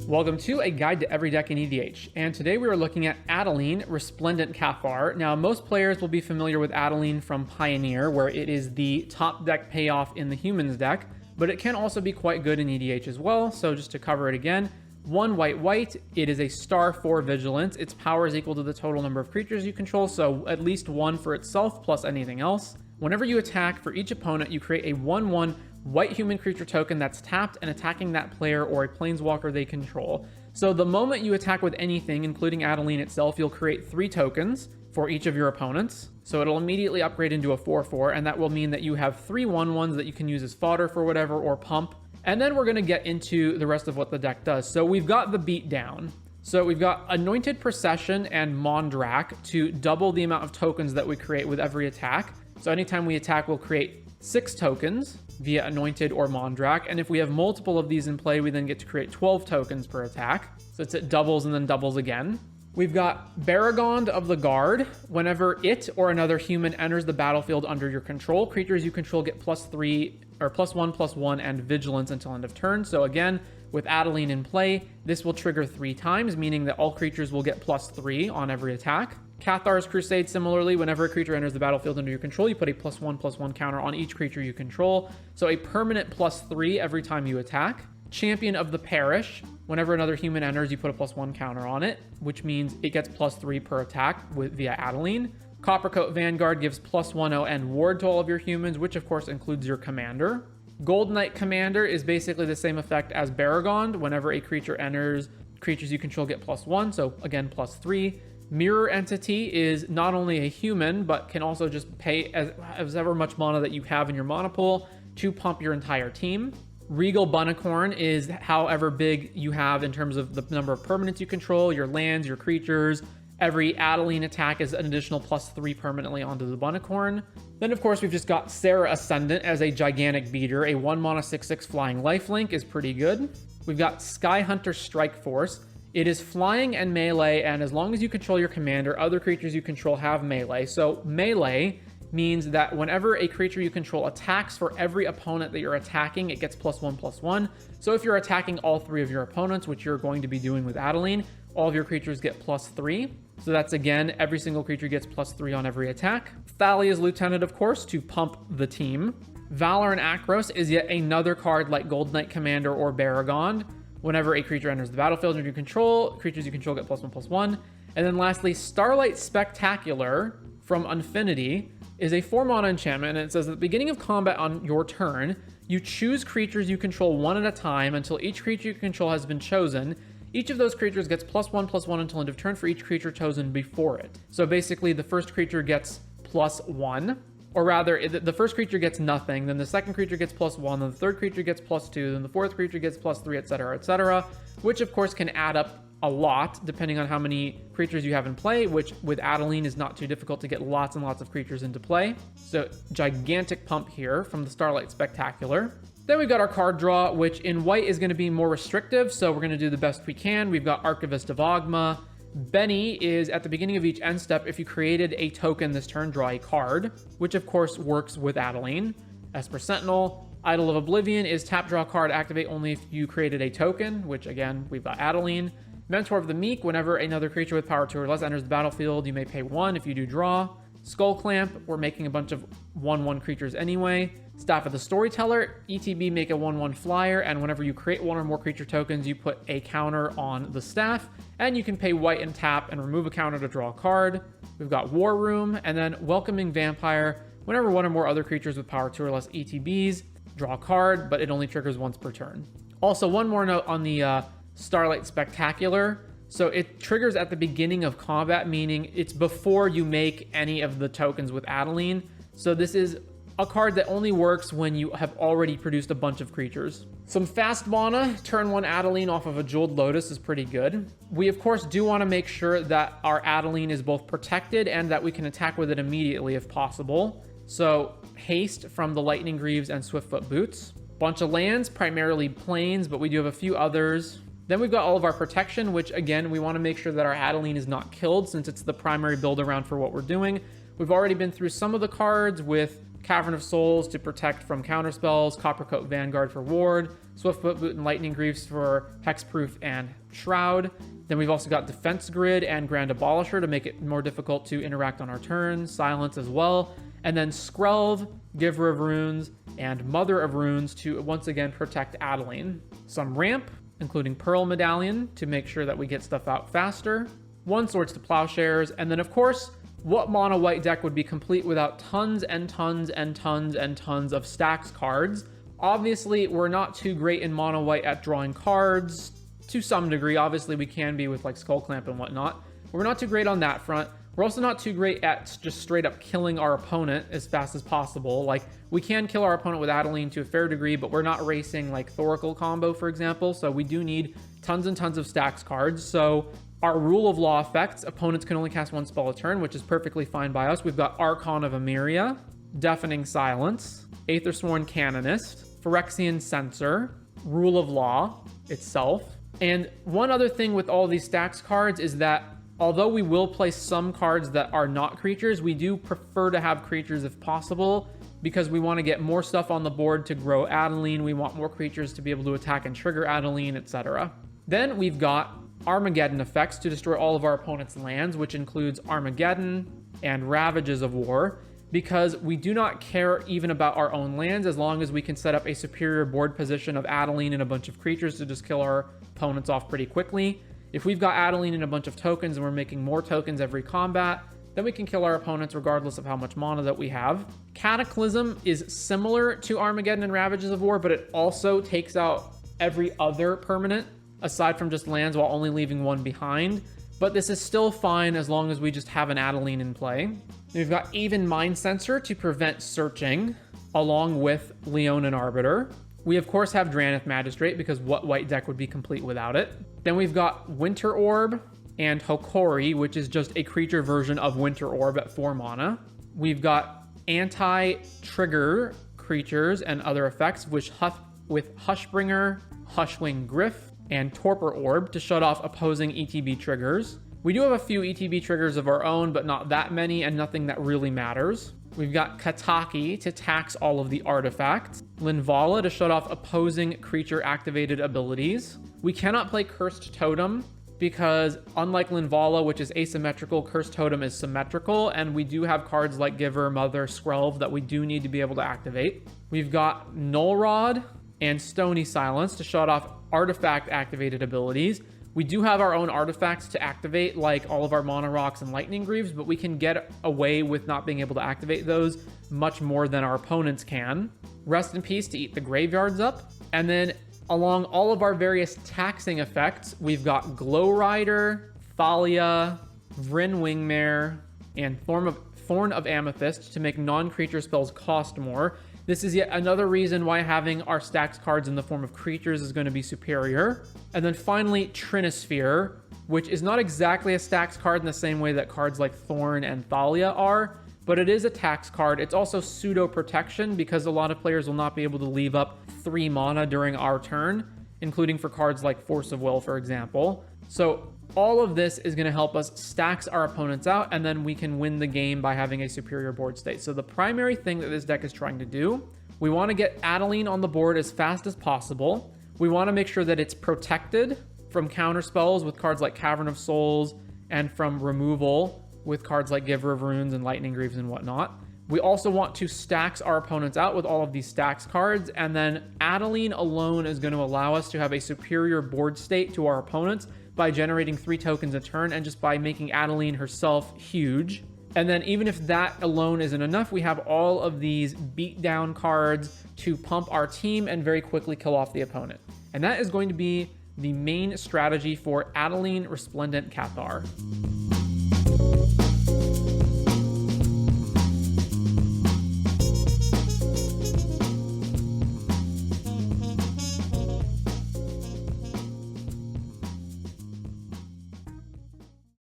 Welcome to a guide to every deck in EDH, and today we are looking at Adeline, Resplendent Cathar. Now, most players will be familiar with Adeline from Pioneer, where it is the top deck payoff in the Humans deck, but it can also be quite good in EDH as well. So just to cover it again, 1 white, it is a star 4 vigilance. Its power is equal to the total number of creatures you control, so at least 1 for itself plus anything else. Whenever you attack, for each opponent, you create a 1/1 white human creature token that's tapped and attacking that player or a planeswalker they control. So the moment you attack with anything, including Adeline itself, you'll create 3 tokens for each of your opponents. So it'll immediately upgrade into a 4/4, and that will mean that you have 3 1/1s that you can use as fodder for whatever or pump. And then we're going to get into the rest of what the deck does. So we've got the Beatdown. So we've got Anointed Procession and Mondrak to double the amount of tokens that we create with every attack. So anytime we attack, we'll create 6 tokens via Anointed or Mondrak. And if we have multiple of these in play, we then get to create 12 tokens per attack. So it doubles and then doubles again. We've got Baragond of the Guard. Whenever it or another human enters the battlefield under your control, creatures you control get +3 or +1/+1 and vigilance until end of turn. So again, with Adeline in play, this will trigger 3 times, meaning that all creatures will get +3 on every attack. Cathar's Crusade, similarly, whenever a creature enters the battlefield under your control, you put a +1/+1 counter on each creature you control. So a permanent +3 every time you attack. Champion of the Parish, whenever another human enters, you put a +1 counter on it, which means it gets +3 per attack via Adeline. Coppercoat Vanguard gives +1/0 and ward to all of your humans, which of course includes your commander. Gold Knight Commander is basically the same effect as Baragond. Whenever a creature enters, creatures you control get +1, so again +3. Mirror Entity is not only a human, but can also just pay as ever much mana that you have in your mana pool to pump your entire team. Regal Bunnicorn is however big you have in terms of the number of permanents you control, your lands, your creatures. Every Adeline attack is an additional +3 permanently onto the Bunnicorn. Then, of course, we've just got Serra Ascendant as a gigantic beater. A 1 mana 6/6 flying lifelink is pretty good. We've got Sky Hunter Strike Force. It is flying and melee, and as long as you control your commander, other creatures you control have melee. So melee means that whenever a creature you control attacks, for every opponent that you're attacking, it gets +1/+1. So if you're attacking all 3 of your opponents, which you're going to be doing with Adeline, all of your creatures get +3. So that's, again, every single creature gets +3 on every attack. Thalia's Lieutenant, of course, to pump the team. Valor and Akros is yet another card like Gold Knight Commander or Baragond. Whenever a creature enters the battlefield under your control, creatures you control get +1/+1. And then lastly, Starlight Spectacular from Infinity is a 4 mana enchantment, and it says at the beginning of combat on your turn, you choose creatures you control 1 at a time until each creature you control has been chosen. Each of those creatures gets +1/+1 until end of turn for each creature chosen before it. So basically, the first creature gets +1, or rather, the first creature gets nothing, then the second creature gets +1, then the third creature gets +2, then the fourth creature gets +3, etc., which of course can add up a lot depending on how many creatures you have in play, which with Adeline is not too difficult to get lots and lots of creatures into play. So gigantic pump here from the Starlight Spectacular. Then we've got our card draw, which in white is going to be more restrictive, so we're going to do the best we can. We've got Archivist of Ogma. Benny is at the beginning of each end step, if you created a token this turn, draw a card, which of course works with Adeline. Esper Sentinel. Idol of Oblivion is tap, draw card, activate only if you created a token, which again, we've got Adeline. Mentor of the Meek, whenever another creature with power 2 or less enters the battlefield, you may pay 1 if you do draw. Skull Clamp, we're making a bunch of 1/1 creatures anyway. Staff of the Storyteller, ETB, make a 1/1 flyer, and whenever you create 1 or more creature tokens, you put a counter on the staff, and you can pay white and tap and remove a counter to draw a card. We've got War Room, and then Welcoming Vampire, whenever 1 or more other creatures with power 2 or less ETBs, draw a card, but it only triggers once per turn. Also, one more note on the Starlight Spectacular. So it triggers at the beginning of combat, meaning it's before you make any of the tokens with Adeline. So this is a card that only works when you have already produced a bunch of creatures. Some fast mana, turn 1 Adeline off of a Jeweled Lotus is pretty good. We of course do want to make sure that our Adeline is both protected and that we can attack with it immediately if possible. So haste from the Lightning Greaves and Swiftfoot Boots. Bunch of lands, primarily plains, but we do have a few others. Then we've got all of our protection, which again, we want to make sure that our Adeline is not killed since it's the primary build around for what we're doing. We've already been through some of the cards with Cavern of Souls to protect from counterspells, Coppercoat Vanguard for ward, Swiftfoot Boot and Lightning Greaves for Hexproof and Shroud. Then we've also got Defense Grid and Grand Abolisher to make it more difficult to interact on our turn. Silence as well. And then Skrelv, Giver of Runes, and Mother of Runes to once again protect Adeline. Some ramp, including Pearl Medallion to make sure that we get stuff out faster. One Swords to Plowshares. And then of course, what mono white deck would be complete without tons and tons and tons and tons of Stax cards? Obviously, we're not too great in mono white at drawing cards to some degree. Obviously, we can be with like Skull Clamp and whatnot. But we're not too great on that front. We're also not too great at just straight up killing our opponent as fast as possible. Like, we can kill our opponent with Adeline to a fair degree, but we're not racing like Thoracle combo, for example. So we do need tons and tons of Stax cards. So our Rule of Law effects, opponents can only cast one spell a turn, which is perfectly fine by us. We've got Archon of Emeria, Deafening Silence, Aethersworn Canonist, Phyrexian Censor, Rule of Law itself. And one other thing with all these Stax cards is that although we will play some cards that are not creatures, we do prefer to have creatures if possible because we want to get more stuff on the board to grow Adeline. We want more creatures to be able to attack and trigger Adeline, etc. Then we've got Armageddon effects to destroy all of our opponent's lands, which includes Armageddon and Ravages of War, because we do not care even about our own lands as long as we can set up a superior board position of Adeline and a bunch of creatures to just kill our opponents off pretty quickly. If we've got Adeline and a bunch of tokens and we're making more tokens every combat, then we can kill our opponents regardless of how much mana that we have. Cataclysm is similar to Armageddon and Ravages of War, but it also takes out every other permanent aside from just lands while only leaving one behind. But this is still fine as long as we just have an Adeline in play. We've got Even Mind Sensor to prevent searching, along with Leonin Arbiter. We of course have Drannith Magistrate because what white deck would be complete without it? Then we've got Winter Orb and Hokori, which is just a creature version of Winter Orb at 4 mana. We've got anti-trigger creatures and other effects with Hushbringer, Hushwing Griff, and Torpor Orb to shut off opposing ETB triggers. We do have a few ETB triggers of our own, but not that many and nothing that really matters. We've got Kataki to tax all of the artifacts. Linvala to shut off opposing creature activated abilities. We cannot play Cursed Totem because unlike Linvala, which is asymmetrical, Cursed Totem is symmetrical, and we do have cards like Giver, Mother, Skrelv that we do need to be able to activate. We've got Null Rod and Stony Silence to shut off artifact activated abilities. We do have our own artifacts to activate, like all of our Mono Rocks and Lightning Greaves, but we can get away with not being able to activate those much more than our opponents can. Rest in Peace to eat the graveyards up. And then along all of our various taxing effects, we've got Glow Rider, Thalia, Vryn Wingmare, and Thorn of Amethyst to make non-creature spells cost more. This is yet another reason why having our Stax cards in the form of creatures is going to be superior. And then finally, Trinisphere, which is not exactly a Stax card in the same way that cards like Thorn and Thalia are, but it is a tax card. It's also pseudo protection because a lot of players will not be able to leave up 3 mana during our turn, including for cards like Force of Will, for example. So all of this is going to help us Stax our opponents out, and then we can win the game by having a superior board state. So the primary thing that this deck is trying to do, we want to get Adeline on the board as fast as possible. We want to make sure that it's protected from counter spells with cards like Cavern of Souls and from removal with cards like Giver of Runes and Lightning Greaves and whatnot. We also want to Stax our opponents out with all of these Stax cards, and then Adeline alone is going to allow us to have a superior board state to our opponents by generating 3 tokens a turn and just by making Adeline herself huge. And then even if that alone isn't enough, we have all of these beatdown cards to pump our team and very quickly kill off the opponent. And that is going to be the main strategy for Adeline Resplendent Cathar.